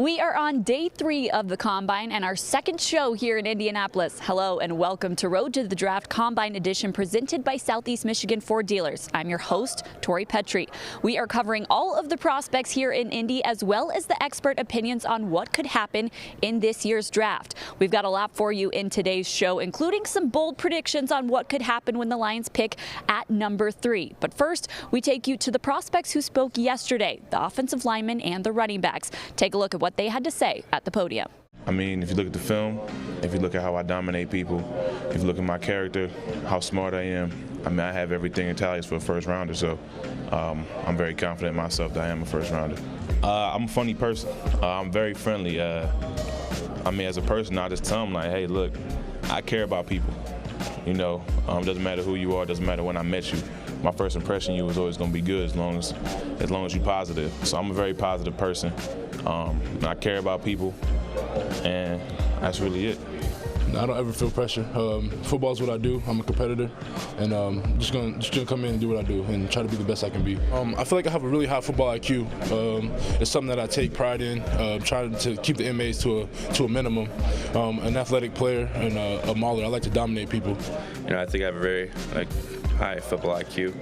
We are on day 3 of the Combine and our second show here in Indianapolis. Hello and welcome to Road to the Draft Combine Edition presented by Southeast Michigan Ford Dealers. I'm your host, Tori Petry. We are covering all of the prospects here in Indy as well as the expert opinions on what could happen in this year's draft. We've got a lot for you in today's show, including some bold predictions on what could happen when the Lions pick at number 3. But first, we take you to the prospects who spoke yesterday, the offensive linemen and the running backs. Take a look at what they had to say at the podium. I mean, if you look at the film, if you look at how I dominate people, if you look at my character, how smart I am, I mean, I have everything in tallies for a first rounder, so I'm very confident in myself that I am a first rounder. I'm a funny person. I'm very friendly. I mean, as a person, I just tell them, like, hey, look, I care about people. You know, doesn't matter who you are, doesn't matter when I met you. My first impression of you is always going to be good as long as you're positive. So I'm a very positive person. I care about people, and that's really it. I don't ever feel pressure. Football is what I do. I'm a competitor, and just gonna come in and do what I do and try to be the best I can be. I feel like I have a really high football IQ. It's something that I take pride in, trying to keep the inmates to a minimum. An athletic player and a mauler. I like to dominate people. You know, I think I have a very high football IQ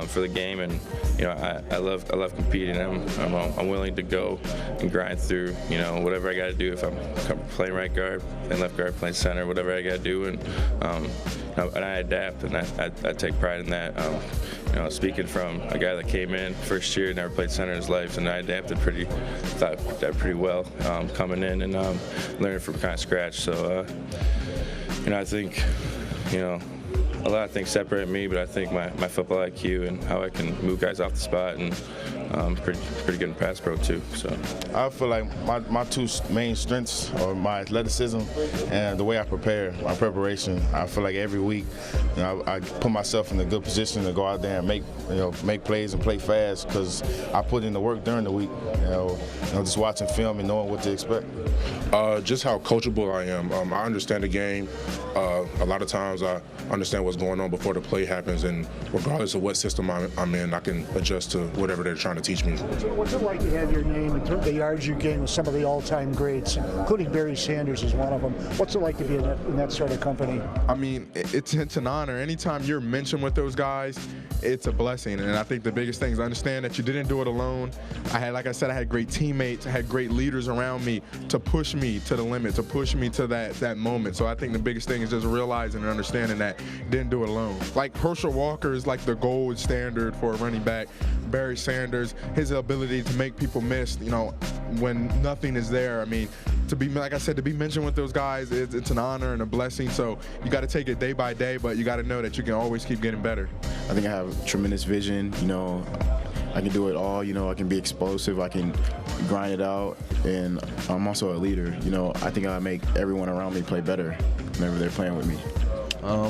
for the game, and you know, I love competing. I'm willing to go and grind through, you know, whatever I got to do. If I'm playing right guard, playing left guard, playing center, whatever I got to do, and I adapt, and I take pride in that. You know, speaking from a guy that came in first year, never played center in his life, and I adapted pretty well coming in and learning from kind of scratch. So, you know, I think, you know, a lot of things separate me, but I think my football IQ and how I can move guys off the spot, and pretty good in pass pro too. So I feel like my two main strengths are my athleticism and the way I prepare, my preparation. I feel like every week, you know, I put myself in a good position to go out there and make plays and play fast because I put in the work during the week. You know, just watching film and knowing what to expect. Just how coachable I am. I understand the game. A lot of times I understand what's going on before the play happens, and regardless of what system I'm in, I can adjust to whatever they're trying to teach me. What's it like to have your name in terms of the yards you gain with some of the all-time greats, including Barry Sanders is one of them? What's it like to be in that sort of company? I mean, it's an honor. Anytime you're mentioned with those guys, it's a blessing. And I think the biggest thing is understand that you didn't do it alone. Like I said, I had great teammates, I had great leaders around me to push me to the limit, to push me to that moment. So I think the biggest thing is just realizing and understanding that you didn't do it alone. Like Herschel Walker is like the gold standard for a running back. Barry Sanders, his ability to make people miss, you know, when nothing is there. I mean, to be, like I said, to be mentioned with those guys, it's an honor and a blessing. So you got to take it day by day, but you got to know that you can always keep getting better. I think I have tremendous vision. You know, I can do it all. You know, I can be explosive. I can grind it out, and I'm also a leader. You know, I think I make everyone around me play better whenever they're playing with me.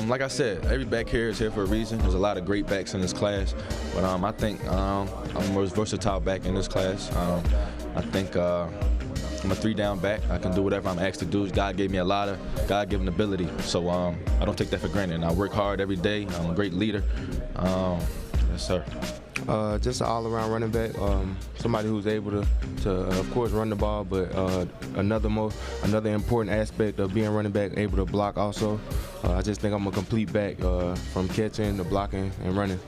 Like I said, every back here is here for a reason. There's a lot of great backs in this class, but I think I'm the most versatile back in this class. I think I'm a 3-down back. I can do whatever I'm asked to do. God gave me a lot of God-given ability, so I don't take that for granted. And I work hard every day. I'm a great leader. Yes, sir. Just an all-around running back, somebody who's able to of course run the ball, but another important aspect of being running back, able to block also. I just think I'm a complete back from catching to blocking and running.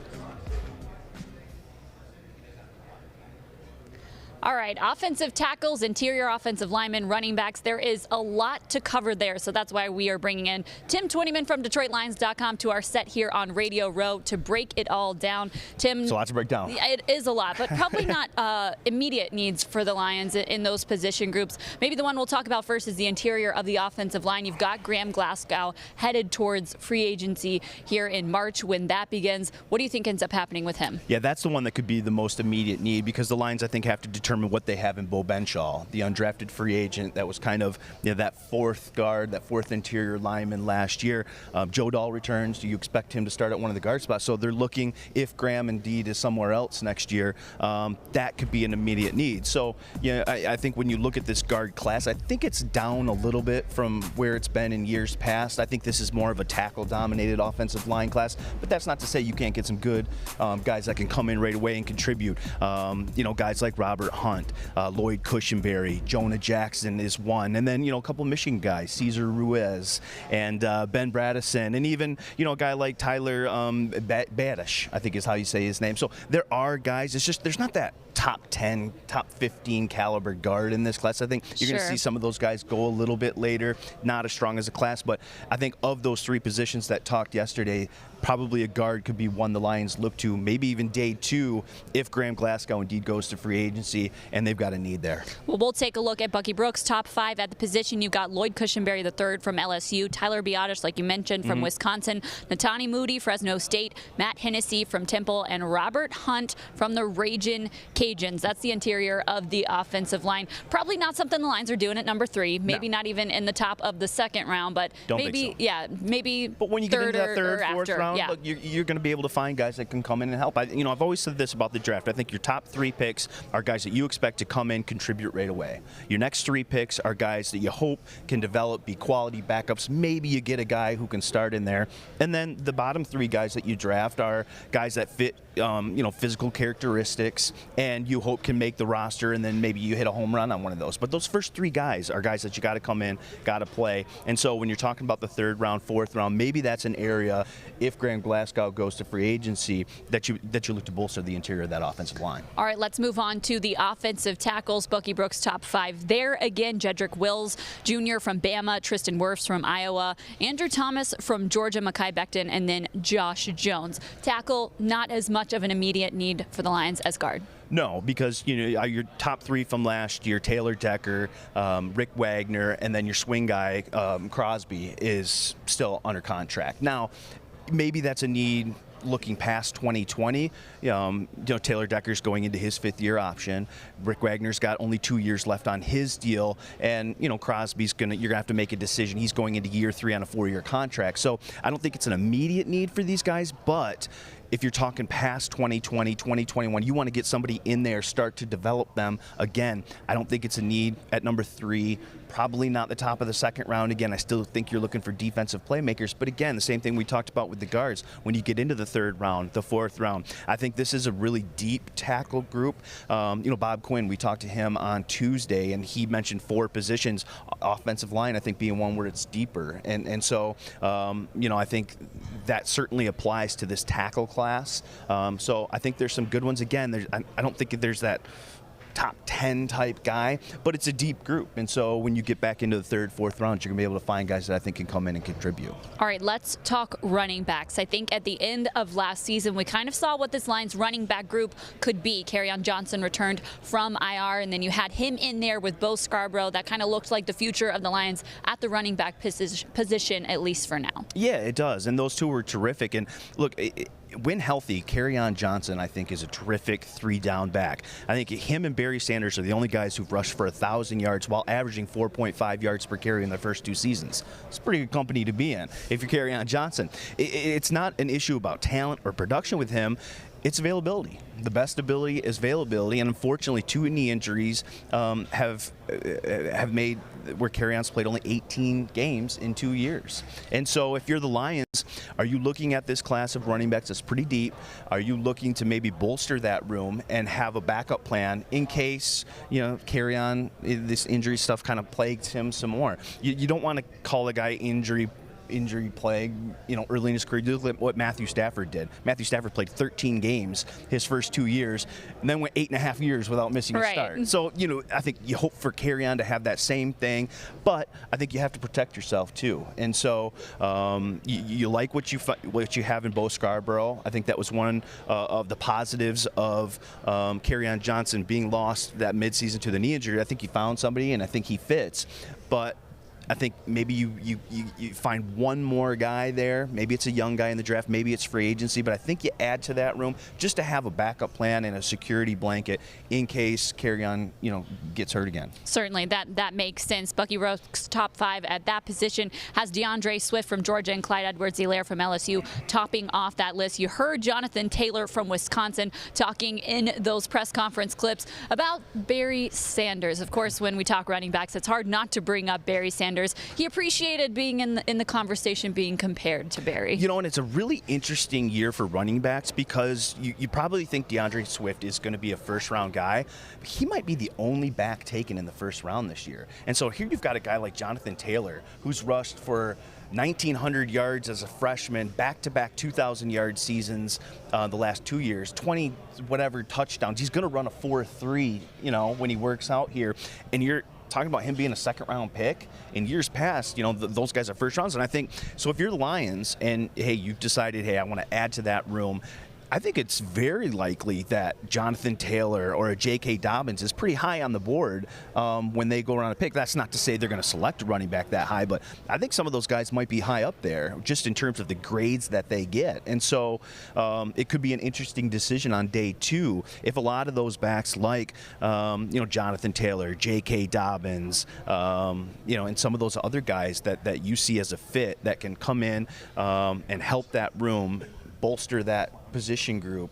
All right, offensive tackles, interior offensive linemen, running backs. There is a lot to cover there, so that's why we are bringing in Tim Twentyman from DetroitLions.com to our set here on Radio Row to break it all down. Tim, it's a lot to break down. It is a lot, but probably not immediate needs for the Lions in those position groups. Maybe the one we'll talk about first is the interior of the offensive line. You've got Graham Glasgow headed towards free agency here in March when that begins. What do you think ends up happening with him? Yeah, that's the one that could be the most immediate need because the Lions, I think, have to determine what they have in Bo Benshaw, the undrafted free agent that was kind of that fourth guard, that fourth interior lineman last year. Joe Dahl returns. Do you expect him to start at one of the guard spots? So they're looking, if Graham indeed is somewhere else next year, that could be an immediate need. So yeah, I think when you look at this guard class, I think it's down a little bit from where it's been in years past. I think this is more of a tackle-dominated offensive line class, but that's not to say you can't get some good guys that can come in right away and contribute. You know, guys like Robert Hunt, Lloyd Cushenberry, Jonah Jackson is one, and then a couple Michigan guys, Cesar Ruiz and Ben Bradison, and even a guy like Tyler Badish, I think is how you say his name. So there are guys. It's just there's not that top 10, top 15 caliber guard in this class. I think you're going to see some of those guys go a little bit later, not as strong as a class, but I think of those three positions that talked yesterday, probably a guard could be one the Lions look to, maybe even day 2 if Graham Glasgow indeed goes to free agency and they've got a need there. Well, we'll take a look at Bucky Brooks' top 5 at the position. You've got Lloyd Cushenberry III from LSU, Tyler Biotish, like you mentioned, from Wisconsin, Natani Moody, Fresno State, Matt Hennessy from Temple, and Robert Hunt from the Ragin' Cajuns. That's the interior of the offensive line. Probably not something the Lions are doing at number 3, maybe not even in the top of the second round, but maybe, maybe but when you get into that third, fourth round, yeah. look, you're going to be able to find guys that can come in and help. I've always said this about the draft. I think your top 3 picks are guys that you expect to come in, contribute right away. Your next 3 picks are guys that you hope can develop, be quality backups. Maybe you get a guy who can start in there. And then the bottom 3 guys that you draft are guys that fit, physical characteristics, and you hope can make the roster, and then maybe you hit a home run on one of those. But those first 3 guys are guys that you got to come in, got to play. And so when you're talking about the 3rd round, 4th round, maybe that's an area, if Graham Glasgow goes to free agency, that you look to bolster the interior of that offensive line. All right, let's move on to the offensive tackles. Bucky Brooks' top 5 there again. Jedrick Wills Jr. from Bama, Tristan Wirfs from Iowa, Andrew Thomas from Georgia, Mekhi Becton, and then Josh Jones. Tackle, not as much of an immediate need for the Lions as guard. No, because your top 3 from last year, Taylor Decker, Rick Wagner, and then your swing guy, Crosby, is still under contract. Now, maybe that's a need looking past 2020. Taylor Decker's going into his 5th year option. Rick Wagner's got only 2 years left on his deal, and Crosby's you're gonna have to make a decision. He's going into year 3 on a 4-year contract. So I don't think it's an immediate need for these guys, but if you're talking past 2020, 2021, you want to get somebody in there, start to develop them. Again, I don't think it's a need at number 3. Probably not the top of the 2nd round. Again, I still think you're looking for defensive playmakers. But again, the same thing we talked about with the guards. When you get into the 3rd round, the 4th round, I think this is a really deep tackle group. Bob Quinn, we talked to him on Tuesday, and he mentioned 4 positions. Offensive line, I think, being one where it's deeper. And so, I think that certainly applies to this tackle class. So I think there's some good ones. Again, I don't think there's that top 10 type guy, but it's a deep group. And so when you get back into the 3rd, 4th round, you're going to be able to find guys that I think can come in and contribute. All right, let's talk running backs. I think at the end of last season, we kind of saw what this Lions running back group could be. Kerryon Johnson returned from IR, and then you had him in there with Bo Scarborough. That kind of looked like the future of the Lions at the running back position, at least for now. Yeah, it does. And those 2 were terrific. And look, when healthy, Kerryon Johnson, I think, is a terrific 3-down back. I think him and Barry Sanders are the only guys who've rushed for 1,000 yards while averaging 4.5 yards per carry in their first 2 seasons. It's a pretty good company to be in if you're Kerryon Johnson. It's not an issue about talent or production with him. It's availability. The best ability is availability, and unfortunately, 2 knee injuries have made where Kerryon's played only 18 games in 2 years. And so, if you're the Lions, are you looking at this class of running backs that's pretty deep? Are you looking to maybe bolster that room and have a backup plan in case Kerryon, this injury stuff kind of plagues him some more? You don't want to call a guy injury plague, early in his career. Look at what Matthew Stafford did. Matthew Stafford played 13 games his first 2 years, and then went 8.5 years without missing a start. So, I think you hope for Kerryon to have that same thing, but I think you have to protect yourself too. And so, you like what you have in Bo Scarborough. I think that was one of the positives of Kerryon Johnson being lost that midseason to the knee injury. I think you found somebody, and I think he fits, but I think maybe you find one more guy there. Maybe it's a young guy in the draft. Maybe it's free agency. But I think you add to that room just to have a backup plan and a security blanket in case Kerryon, gets hurt again. Certainly, that makes sense. Bucky Brooks' top 5 at that position has DeAndre Swift from Georgia and Clyde Edwards-Helaire from LSU topping off that list. You heard Jonathan Taylor from Wisconsin talking in those press conference clips about Barry Sanders. Of course, when we talk running backs, it's hard not to bring up Barry Sanders Punters. He appreciated being in the conversation, being compared to Barry. You know, and it's a really interesting year for running backs because you probably think DeAndre Swift is going to be a first-round guy. But he might be the only back taken in the first round this year. And so here you've got a guy like Jonathan Taylor, who's rushed for 1,900 yards as a freshman, back-to-back 2,000-yard seasons the last 2 years, 20 whatever touchdowns. He's going to run a 4.3, you know, when he works out here. And you're talking about him being a second-round pick. In years past, you know, those guys are first rounds. And I think, so if you're the Lions and, hey, you've decided, hey, I want to add to that room, I think it's very likely that Jonathan Taylor or a J.K. Dobbins is pretty high on the board when they go around a pick. That's not to say they're going to select a running back that high, but I think some of those guys might be high up there just in terms of the grades that they get. And so it could be an interesting decision on day 2 if a lot of those backs like, you know, Jonathan Taylor, J.K. Dobbins, you know, and some of those other guys that you see as a fit that can come in and help that room, bolster that position group.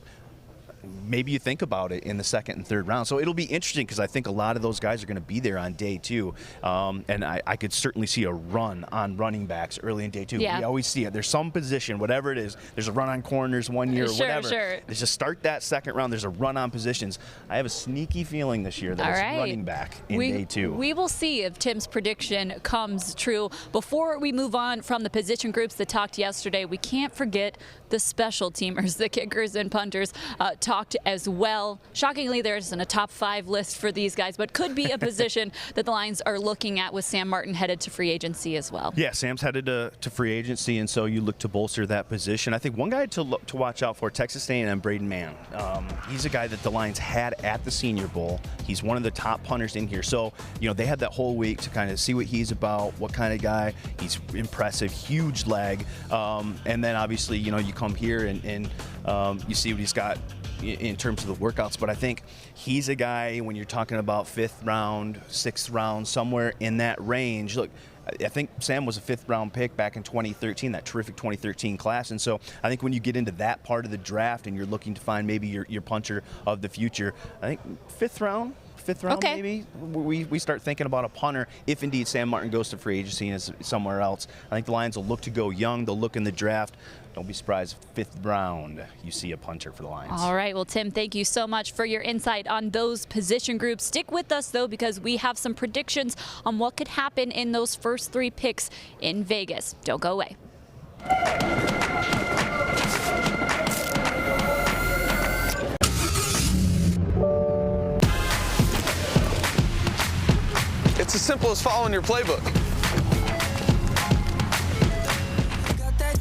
Maybe you think about it in the second and third round. So it'll be interesting because I think a lot of those guys are going to be there on day 2. And I could certainly see a run on running backs early in day 2. Yeah. We always see it. There's some position, whatever it is. There's a run on corners one year or whatever. Sure. There's just start that second round. There's a run on positions. I have a sneaky feeling this year that it's running back in day 2. We will see if Tim's prediction comes true. Before we move on from the position groups that talked yesterday, we can't forget the special teamers, the kickers and punters talked as well. Shockingly, there isn't a top 5 list for these guys, but could be a position that the Lions are looking at with Sam Martin headed to free agency as well. Yeah, Sam's headed to free agency, and so you look to bolster that position. I think one guy to watch out for, Texas A&M, Braden Mann. He's a guy that the Lions had at the Senior Bowl. He's one of the top punters in here. So, you know, they had that whole week to kind of see what he's about, what kind of guy. He's impressive, huge leg. And then obviously, you know, you come here and you see what he's got in terms of the workouts, but I think he's a guy when you're talking about 5th round, 6th round, somewhere in that range. Look, I think Sam was a 5th round pick back in 2013, that terrific 2013 class. And so I think when you get into that part of the draft and you're looking to find maybe your punter of the future, I think 5th round maybe, we start thinking about a punter if indeed Sam Martin goes to free agency and is somewhere else. I think the Lions will look to go young. They'll look in the draft. Don't be surprised if 5th round you see a punter for the Lions. All right. Well, Tim, thank you so much for your insight on those position groups. Stick with us, though, because we have some predictions on what could happen in those first 3 picks in Vegas. Don't go away. It's as simple as following your playbook.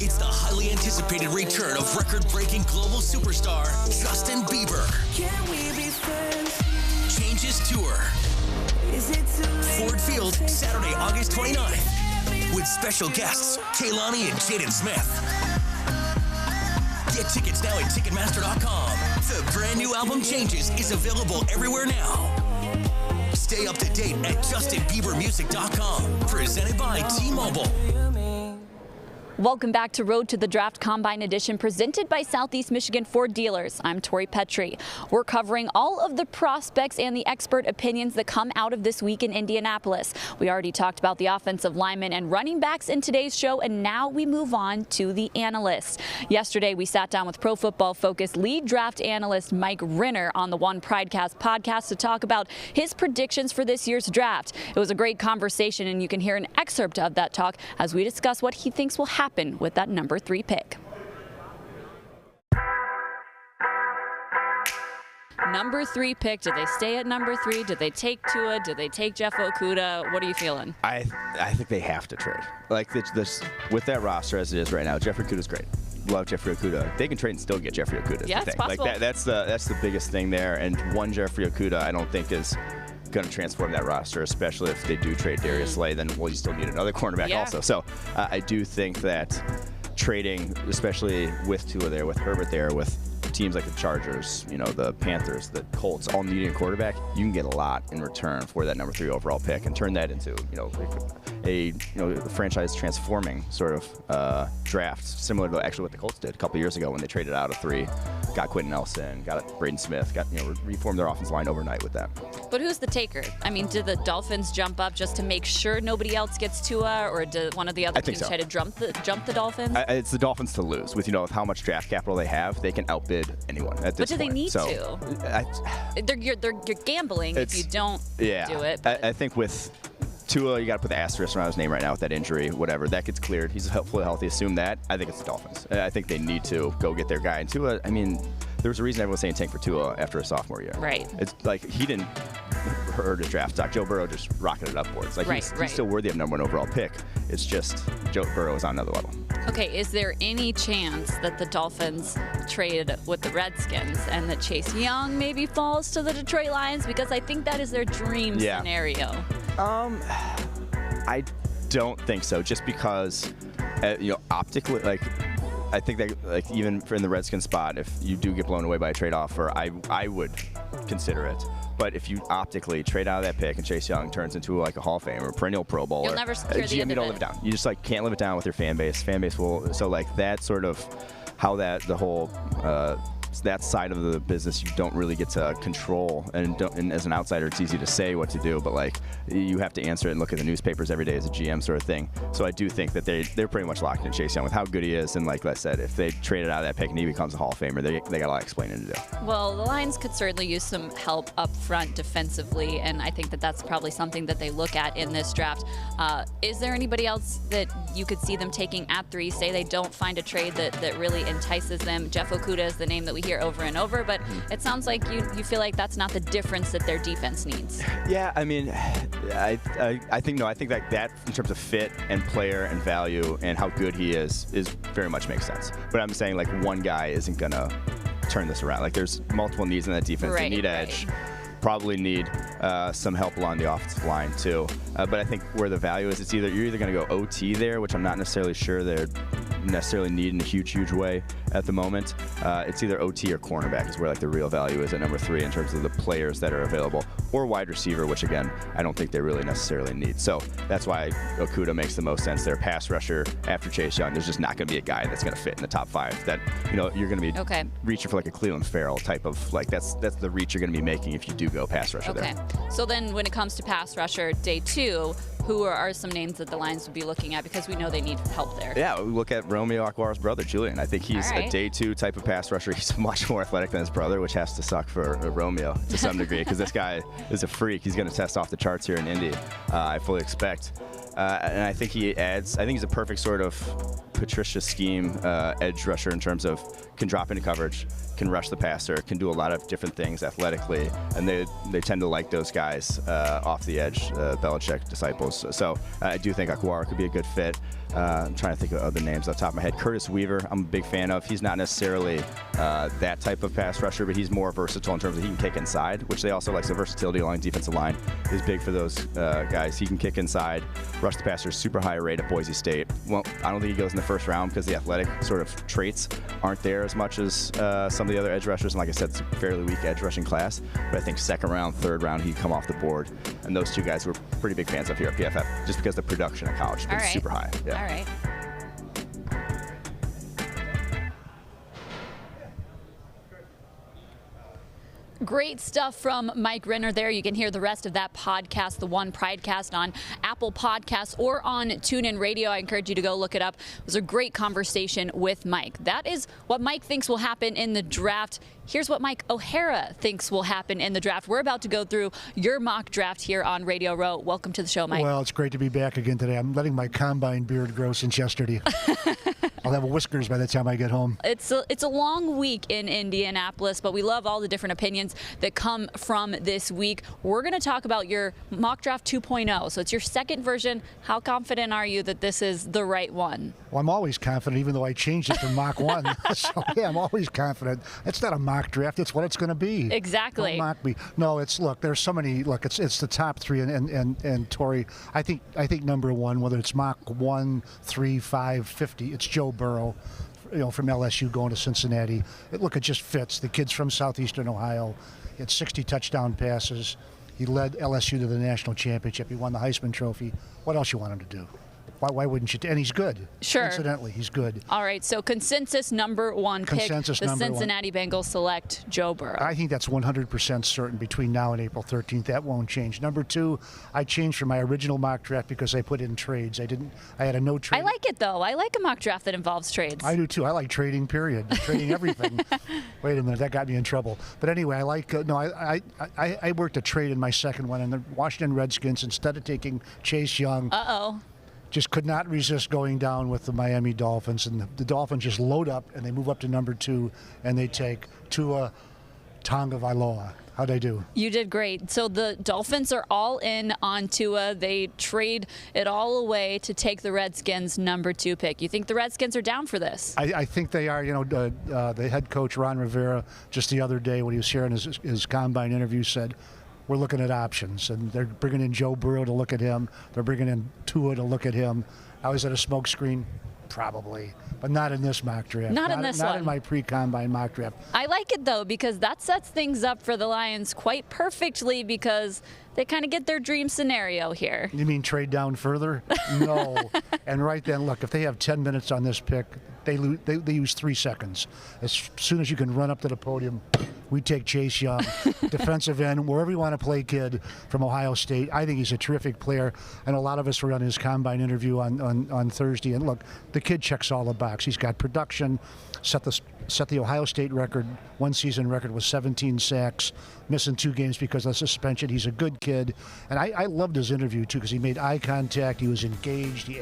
It's the highly anticipated return of record-breaking global superstar Justin Bieber. Can we be friends? Changes tour. Is it too late? Ford Field, Saturday, August 29th, with special guests Kehlani and Jaden Smith. Get tickets now at Ticketmaster.com. The brand new album Changes is available everywhere now. Stay up to date at JustinBieberMusic.com. Presented by T-Mobile. Welcome back to Road to the Draft Combine Edition, presented by Southeast Michigan Ford Dealers. I'm Tori Petry. We're covering all of the prospects and the expert opinions that come out of this week in Indianapolis. We already talked about the offensive linemen and running backs in today's show, and now we move on to the analysts. Yesterday, we sat down with Pro Football Focus lead draft analyst Mike Renner on the One Pridecast podcast to talk about his predictions for this year's draft. It was a great conversation, and you can hear an excerpt of that talk as we discuss what he thinks will happen with that number 3 pick. Number 3 pick. Did they stay at number 3? Did they take Tua? Did they take Jeff Okudah? What are you feeling? I think they have to trade. Like this with that roster as it is right now. Jeffrey Okudah's great. Love Jeffrey Okudah. They can trade and still get Jeffrey Okudah. Yeah, it's possible. Like that's the biggest thing there. And one Jeffrey Okudah, I don't think is going to transform that roster, especially if they do trade Darius Slay. Then you still need another cornerback also. So I do think that trading, especially with Tua there, with Herbert there, with teams like the Chargers, you know, the Panthers, the Colts, all needing a quarterback, you can get a lot in return for that number 3 overall pick and turn that into, a franchise transforming sort of draft, similar to actually what the Colts did a couple years ago when they traded out of 3, got Quentin Nelson, got Braden Smith, reformed their offensive line overnight with that. But who's the taker? I mean, do the Dolphins jump up just to make sure nobody else gets Tua, or do one of the other teams try to jump the Dolphins? It's the Dolphins to lose. With how much draft capital they have, they can outbid anyone at this point. But do they need to? You're gambling if you don't do it. I think with Tua, you got to put the asterisk around his name right now with that injury, whatever. That gets cleared. He's fully healthy. Assume that. I think it's the Dolphins. I think they need to go get their guy. And Tua, I mean, there was a reason everyone was saying tank for Tua after his sophomore year. Right. It's like he didn't hurt his draft stock. Joe Burrow just rocketed upwards. Like he's still worthy of #1 overall pick. It's just Joe Burrow is on another level. Okay, is there any chance that the Dolphins trade with the Redskins and that Chase Young maybe falls to the Detroit Lions? Because I think that is their dream scenario. I don't think so. Just because, optically, I think that even in the Redskins spot, if you do get blown away by a trade offer, I would consider it. But if you optically trade out of that pick and Chase Young turns into a Hall of Famer, perennial Pro Bowler, you'll never secure the end you don't of live it down. You just can't live it down with your fan base. Fan base will that sort of how the whole that side of the business you don't really get to control, and as an outsider it's easy to say what to do, but you have to answer it and look at the newspapers every day as a GM sort of thing. So I do think that they're pretty much locked in Chase Young with how good he is, and like I said, if they traded out of that pick and he becomes a Hall of Famer, they got a lot of explaining to do. Well, the Lions could certainly use some help up front defensively, and I think that that's probably something that they look at in this draft. Is there anybody else that you could see them taking at 3? Say they don't find a trade that really entices them. Jeff Okudah is the name that we hear over and over, but it sounds like you feel like that's not the difference that their defense needs. Yeah, I mean, I think that in terms of fit and player and value and how good he is very much makes sense. But I'm saying one guy isn't gonna turn this around. There's multiple needs in that defense. They need edge. Probably need some help along the offensive line too. But I think where the value is, you're either going to go OT there, which I'm not necessarily sure they're necessarily need in a huge way at the moment. It's either OT or cornerback is where the real value is at #3 in terms of the players that are available, or wide receiver, which again I don't think they really necessarily need. So that's why Okudah makes the most sense. They're a pass rusher after Chase Young. There's just not going to be a guy that's going to fit in the top 5 that you're going to be reaching for a Cleveland Farrell type of that's the reach you're going to be making if you do go pass rusher there. So then when it comes to pass rusher day 2, who are some names that the Lions would be looking at, because we know they need help there? Yeah, we look at Romeo Okwara's brother, Julian. I think he's a day 2 type of pass rusher. He's much more athletic than his brother, which has to suck for Romeo to some degree, because this guy is a freak. He's going to test off the charts here in Indy, I fully expect. And I think I think he's a perfect sort of Patricia scheme edge rusher in terms of can drop into coverage, can rush the passer, can do a lot of different things athletically, and they tend to like those guys off the edge, Belichick disciples. So I do think Okwara could be a good fit. I'm trying to think of other names off the top of my head. Curtis Weaver, I'm a big fan of. He's not necessarily that type of pass rusher, but he's more versatile in terms of he can kick inside, which they also like. So versatility along defensive line is big for those guys. He can kick inside, rush the passer, super high rate at Boise State. Well, I don't think he goes in the first round because the athletic sort of traits aren't there as much as some of the other edge rushers. And like I said, it's a fairly weak edge rushing class. But I think second round, third round, he'd come off the board. And those two guys we're pretty big fans of here at PFF, just because the production at college has been super high. Yeah. All right. Great stuff from Mike Renner there. You can hear the rest of that podcast, the One Pridecast, on Apple Podcasts or on TuneIn Radio. I encourage you to go look it up. It was a great conversation with Mike. That is what Mike thinks will happen in the draft. Here's what Mike O'Hara thinks will happen in the draft. We're about to go through your mock draft here on Radio Row. Welcome to the show, Mike. Well, it's great to be back again today. I'm letting my combine beard grow since yesterday. I'll have whiskers by the time I get home. It's a long week in Indianapolis, but we love all the different opinions that come from this week. We're going to talk about your mock draft 2.0. So it's your second version. How confident are you that this is the right one? Well, I'm always confident, even though I changed it from mock 1. So, yeah, I'm always confident. It's not a mock draft. It's what it's going to be. Exactly. Don't mock me. No, there's so many. Look, it's the top 3. And Tori, I think number 1, whether it's mock 1, 3, 5, 50, it's Joe Burrow. From LSU going to Cincinnati. Look, it just fits. The kid's from southeastern Ohio. He had 60 touchdown passes. He led LSU to the national championship. He won the Heisman Trophy. What else you want him to do? Why wouldn't you? And he's good. Sure. Incidentally, he's good. All right, so consensus number one pick, the Cincinnati Bengals select Joe Burrow. I think that's 100% certain between now and April 13th. That won't change. Number two, I changed from my original mock draft because I put in trades. I had a no trade. I like it, though. I like a mock draft that involves trades. I do, too. I like trading, period. Trading everything. Wait a minute, that got me in trouble. But anyway, I like, I worked a trade in my second one, and the Washington Redskins, instead of taking Chase Young, just could not resist going down with the Miami Dolphins, and the Dolphins just load up and they move up to number 2 and they take Tua Tagovailoa. How'd I do? You did great. So the Dolphins are all in on Tua. They trade it all away to take the Redskins' number 2 pick. You think the Redskins are down for this? I think they are. The head coach, Ron Rivera, just the other day when he was sharing his combine interview said, we're looking at options, and they're bringing in Joe Burrow to look at him. They're bringing in Tua to look at him. I was at a smokescreen, probably, but not in this mock draft. Not in this one. Not in my pre-combine mock draft. I like it, though, because that sets things up for the Lions quite perfectly because they kind of get their dream scenario here. You mean trade down further? No. And right then, look, if they have 10 minutes on this pick, they use 3 seconds. As soon as you can run up to the podium, we take Chase Young, defensive end, wherever you want to play kid from Ohio State. I think he's a terrific player, and a lot of us were on his combine interview on Thursday. And look, the kid checks all the boxes. He's got production, set the Ohio State record, one season record with 17 sacks, missing 2 games because of suspension. He's a good kid, and I loved his interview too because he made eye contact. He was engaged. He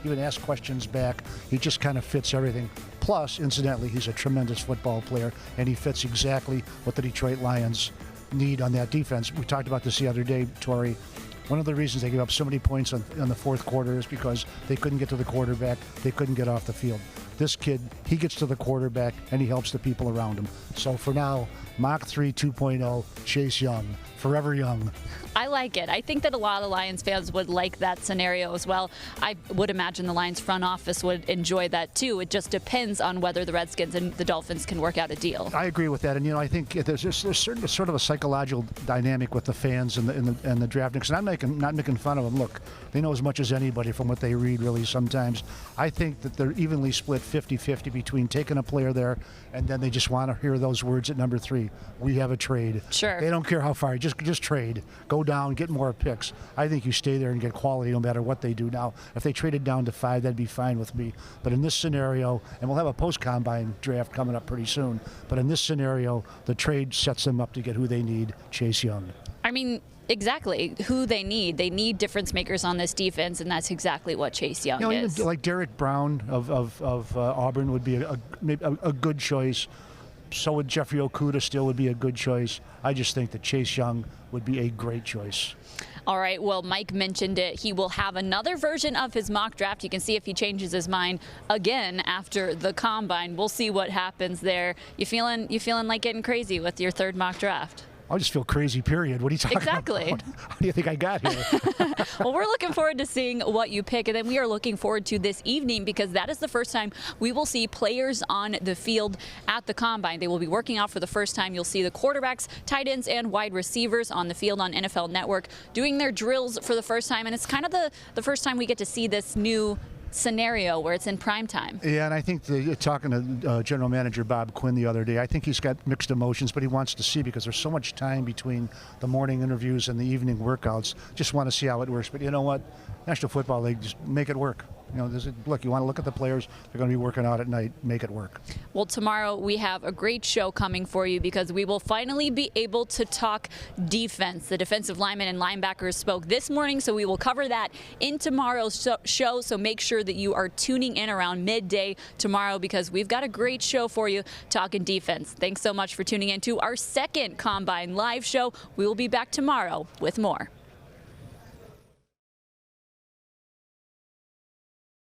even asked questions back. He just kind of fits everything. Plus, incidentally, he's a tremendous football player, and he fits exactly what the Detroit Lions need on that defense. We talked about this the other day, Tori. One of the reasons they gave up so many points on the fourth quarter is because they couldn't get to the quarterback. They couldn't get off the field. This kid, he gets to the quarterback, and he helps the people around him. So for now, Mach 3 2.0, Chase Young, forever young. I like it. I think that a lot of Lions fans would like that scenario as well. I would imagine the Lions front office would enjoy that too. It just depends on whether the Redskins and the Dolphins can work out a deal. I agree with that, and I think there's sort of a psychological dynamic with the fans and the drafting. And I'm not making fun of them. Look, they know as much as anybody from what they read. Really, sometimes I think that they're evenly split 50-50 between taking a player there, and then they just want to hear those words at number 3. We have a trade. Sure. They don't care how far. Just trade. Go down, get more picks. I think you stay there and get quality no matter what they do. Now, if they traded down to 5, that'd be fine with me. But in this scenario, and we'll have a post-combine draft coming up pretty soon, but in this scenario, the trade sets them up to get who they need, Chase Young. I mean, exactly who they need. They need difference makers on this defense, and that's exactly what Chase Young is. Even like Derek Brown of Auburn would be a good choice. So would Jeffrey Okudah still would be a good choice. I just think that Chase Young would be a great choice. All right, well, Mike mentioned it. He will have another version of his mock draft. You can see if he changes his mind again after the combine. We'll see what happens there. You feeling like getting crazy with your 3rd mock draft? I just feel crazy, period. What are you talking about? How do you think I got here? Well, we're looking forward to seeing what you pick, and then we are looking forward to this evening because that is the first time we will see players on the field at the Combine. They will be working out for the first time. You'll see the quarterbacks, tight ends, and wide receivers on the field on NFL Network doing their drills for the first time, and it's kind of the first time we get to see this new scenario where it's in prime time. Yeah, and I think talking to General Manager Bob Quinn the other day, I think he's got mixed emotions, but he wants to see because there's so much time between the morning interviews and the evening workouts. Just want to see how it works. But you know what? National Football League, just make it work. Look, you want to look at the players, they're going to be working out at night, make it work. Well, tomorrow we have a great show coming for you because we will finally be able to talk defense. The defensive linemen and linebackers spoke this morning, so we will cover that in tomorrow's show. So make sure that you are tuning in around midday tomorrow because we've got a great show for you talking defense. Thanks so much for tuning in to our 2nd Combine Live show. We will be back tomorrow with more.